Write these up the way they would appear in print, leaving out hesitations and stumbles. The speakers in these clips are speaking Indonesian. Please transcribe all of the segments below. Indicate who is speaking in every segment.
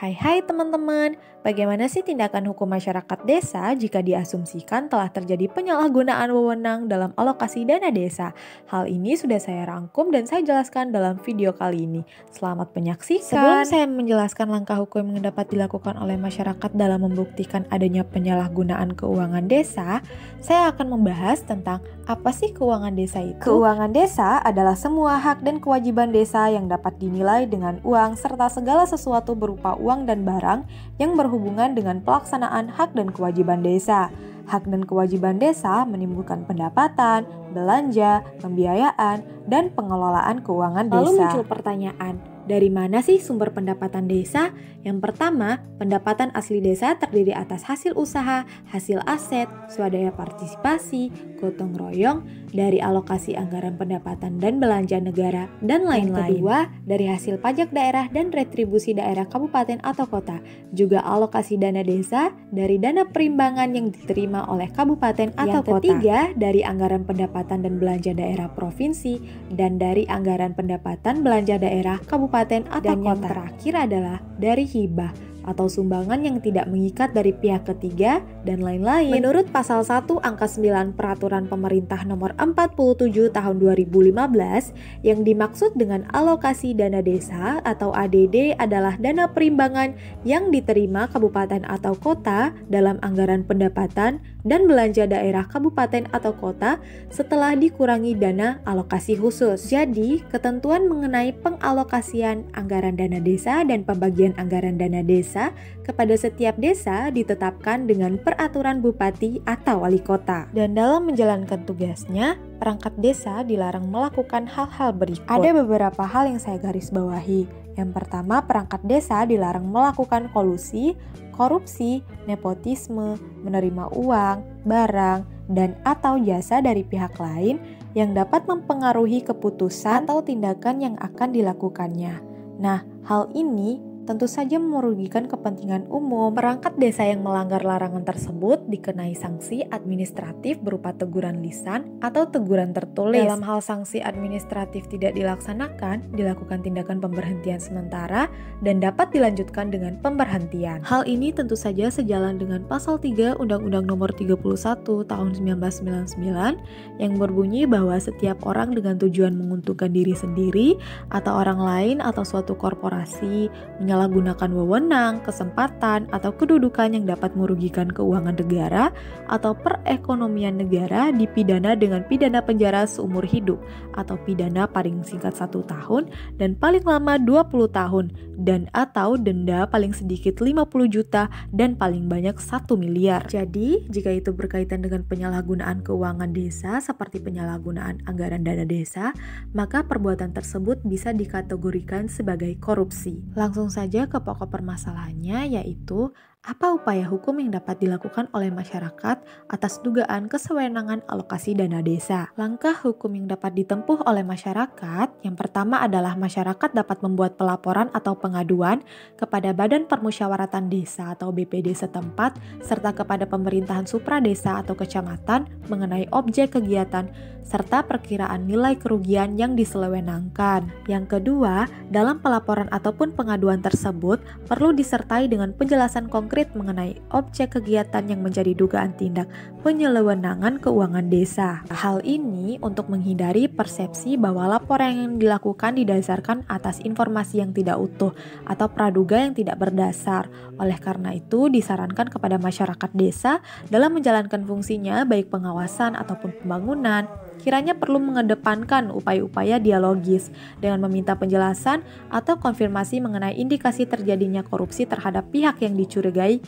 Speaker 1: Hai teman-teman, bagaimana sih tindakan hukum masyarakat desa jika diasumsikan telah terjadi penyalahgunaan wewenang dalam alokasi dana desa? Hal ini sudah saya rangkum dan saya jelaskan dalam video kali ini. Selamat menyaksikan. Sebelum saya menjelaskan langkah hukum yang dapat dilakukan oleh masyarakat dalam membuktikan adanya penyalahgunaan keuangan desa, saya akan membahas tentang apa sih keuangan desa itu. Keuangan desa adalah semua hak dan kewajiban desa yang dapat dinilai dengan uang serta segala sesuatu berupa uang dan barang yang berhubungan dengan pelaksanaan hak dan kewajiban desa. Hak dan kewajiban desa menimbulkan pendapatan, belanja, pembiayaan, dan pengelolaan keuangan desa. Lalu muncul pertanyaan, dari mana sih sumber pendapatan desa? Yang pertama, pendapatan asli desa terdiri atas hasil usaha, hasil aset, swadaya partisipasi, gotong royong, dari alokasi anggaran pendapatan dan belanja negara, dan lain-lain. Yang kedua, dari hasil pajak daerah dan retribusi daerah kabupaten atau kota. Juga alokasi dana desa dari dana perimbangan yang diterima oleh kabupaten atau kota. Yang ketiga, dari anggaran pendapatan dan belanja daerah provinsi, dan dari anggaran pendapatan belanja daerah kabupaten atau dan kota. Yang terakhir adalah dari hibah atau sumbangan yang tidak mengikat dari pihak ketiga, dan lain-lain. Menurut pasal 1 angka 9 Peraturan Pemerintah Nomor 47 Tahun 2015, yang dimaksud dengan alokasi dana desa atau ADD adalah dana perimbangan yang diterima kabupaten atau kota dalam anggaran pendapatan dan belanja daerah kabupaten atau kota setelah dikurangi dana alokasi khusus. Jadi, ketentuan mengenai pengalokasian anggaran dana desa dan pembagian anggaran dana desa kepada setiap desa ditetapkan dengan peraturan bupati atau wali kota. Dan dalam menjalankan tugasnya, perangkat desa dilarang melakukan hal-hal berikut. Ada beberapa hal yang saya garis bawahi. Yang pertama, perangkat desa dilarang melakukan kolusi, korupsi, nepotisme, menerima uang, barang, dan atau jasa dari pihak lain yang dapat mempengaruhi keputusan atau tindakan yang akan dilakukannya. Nah, hal ini tentu saja merugikan kepentingan umum. Perangkat desa yang melanggar larangan tersebut dikenai sanksi administratif berupa teguran lisan atau teguran tertulis. Dalam hal sanksi administratif tidak dilaksanakan, dilakukan tindakan pemberhentian sementara dan dapat dilanjutkan dengan pemberhentian. Hal ini tentu saja sejalan dengan pasal 3 Undang-Undang Nomor 31 Tahun 1999 yang berbunyi bahwa setiap orang dengan tujuan menguntungkan diri sendiri atau orang lain atau suatu korporasi menyalahgunakan wewenang, kesempatan, atau kedudukan yang dapat merugikan keuangan negara atau perekonomian negara dipidana dengan pidana penjara seumur hidup atau pidana paling singkat 1 tahun dan paling lama 20 tahun dan atau denda paling sedikit 50 juta dan paling banyak 1 miliar. Jadi, jika itu berkaitan dengan penyalahgunaan keuangan desa seperti penyalahgunaan anggaran dana desa, maka perbuatan tersebut bisa dikategorikan sebagai korupsi. Langsung saja ke pokok permasalahannya, yaitu apa upaya hukum yang dapat dilakukan oleh masyarakat atas dugaan kesewenangan alokasi dana desa. Langkah hukum yang dapat ditempuh oleh masyarakat, yang pertama adalah masyarakat dapat membuat pelaporan atau pengaduan kepada Badan Permusyawaratan Desa atau BPD setempat, serta kepada pemerintahan supradesa atau kecamatan mengenai objek kegiatan serta perkiraan nilai kerugian yang disewenangkan. Yang kedua, dalam pelaporan ataupun pengaduan tersebut perlu disertai dengan penjelasan konkret mengenai objek kegiatan yang menjadi dugaan tindak penyelewenangan keuangan desa. Hal ini untuk menghindari persepsi bahwa laporan yang dilakukan didasarkan atas informasi yang tidak utuh atau praduga yang tidak berdasar. Oleh karena itu, disarankan kepada masyarakat desa dalam menjalankan fungsinya baik pengawasan ataupun pembangunan, kiranya perlu mengedepankan upaya-upaya dialogis dengan meminta penjelasan atau konfirmasi mengenai indikasi terjadinya korupsi terhadap pihak yang dicurigai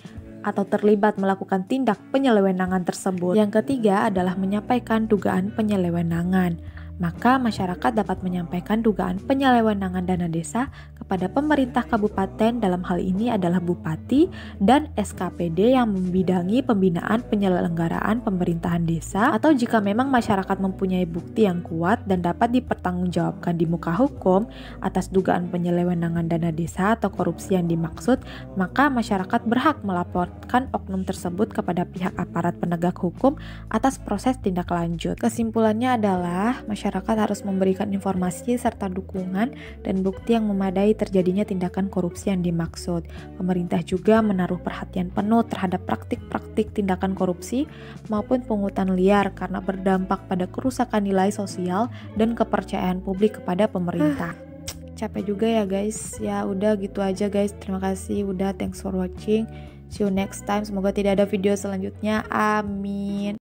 Speaker 1: atau terlibat melakukan tindak penyelewenangan tersebut. Yang ketiga adalah menyampaikan dugaan penyelewenangan. Maka masyarakat dapat menyampaikan dugaan penyelewenangan dana desa kepada pemerintah kabupaten, dalam hal ini adalah bupati dan SKPD yang membidangi pembinaan penyelenggaraan pemerintahan desa, atau jika memang masyarakat mempunyai bukti yang kuat dan dapat dipertanggungjawabkan di muka hukum atas dugaan penyelewenangan dana desa atau korupsi yang dimaksud, maka masyarakat berhak melaporkan oknum tersebut kepada pihak aparat penegak hukum atas proses tindak lanjut. Kesimpulannya adalah masyarakat harus memberikan informasi serta dukungan dan bukti yang memadai terjadinya tindakan korupsi yang dimaksud. Pemerintah juga menaruh perhatian penuh terhadap praktik-praktik tindakan korupsi maupun pungutan liar karena berdampak pada kerusakan nilai sosial dan kepercayaan publik kepada pemerintah. Capek juga ya guys. Ya udah gitu aja guys. Terima kasih udah, thanks for watching. See you next time. Semoga tidak ada video selanjutnya. Amin.